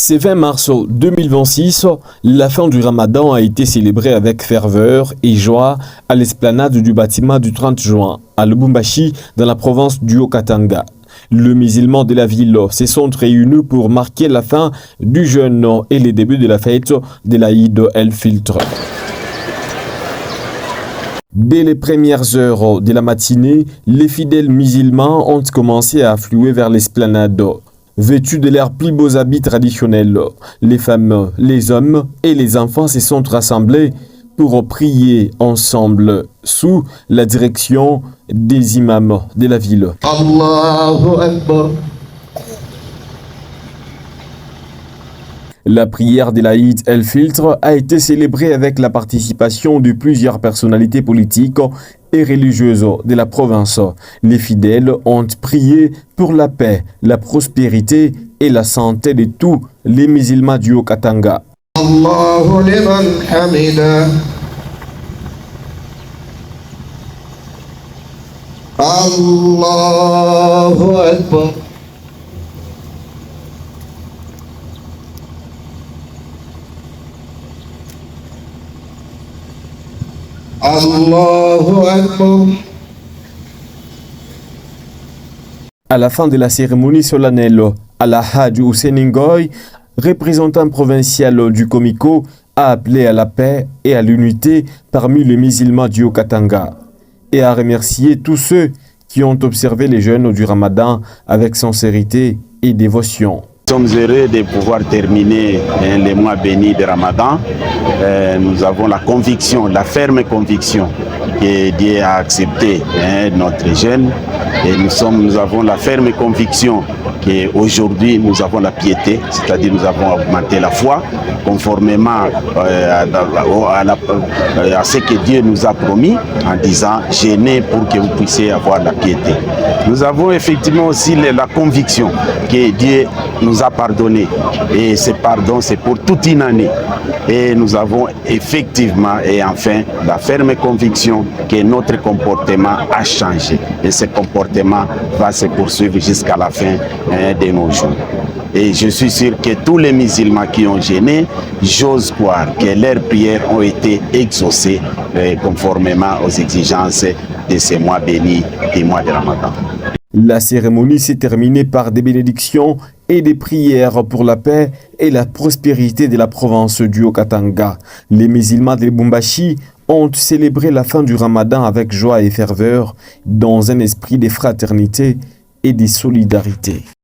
Ce 20 mars 2026, la fin du Ramadan a été célébrée avec ferveur et joie à l'esplanade du bâtiment du 30 juin, à Lubumbashi, dans la province du Haut-Katanga. Les musulmans de la ville se sont réunis pour marquer la fin du jeûne et le début de la fête de l'Aïd el-Fitr. Dès les premières heures de la matinée, les fidèles musulmans ont commencé à affluer vers l'esplanade. Vêtus de leurs plus beaux habits traditionnels, les femmes, les hommes et les enfants se sont rassemblés pour prier ensemble sous la direction des imams de la ville. Allahu Akbar. La prière de l'Aïd el-Fitr a été célébrée avec la participation de plusieurs personnalités politiques et religieuses de la province. Les fidèles ont prié pour la paix, la prospérité et la santé de tous les musulmans du Haut-Katanga. Allahu liman hamida. Allahu Akbar. Allahu Akbar. À la fin de la cérémonie solennelle, Alhaji Hussein Ngoy, représentant provincial du Comico, a appelé à la paix et à l'unité parmi les musulmans du Haut-Katanga et a remercié tous ceux qui ont observé les jeûnes du Ramadan avec sincérité et dévotion. Nous sommes heureux de pouvoir terminer les mois bénis de Ramadan. Nous avons la conviction, la ferme conviction que Dieu a accepté notre jeûne. Et nous avons la ferme conviction qu'aujourd'hui nous avons la piété, c'est-à-dire nous avons augmenté la foi conformément à ce que Dieu nous a promis en disant « jeûnez pour que vous puissiez avoir la piété ». Nous avons effectivement aussi la conviction que Dieu nous a pardonné et ce pardon c'est pour toute une année. Et nous avons effectivement et enfin la ferme conviction que notre comportement a changé et ce comportement va se poursuivre jusqu'à la fin de nos jours. Et je suis sûr que tous les musulmans qui ont jeûné, j'ose croire que leurs prières ont été exaucées conformément aux exigences de ces mois bénis et mois de Ramadan. La cérémonie s'est terminée par des bénédictions et des prières pour la paix et la prospérité de la province du Haut-Katanga. Les musulmans de Lubumbashi ont célébré la fin du Ramadan avec joie et ferveur dans un esprit de fraternité et de solidarité.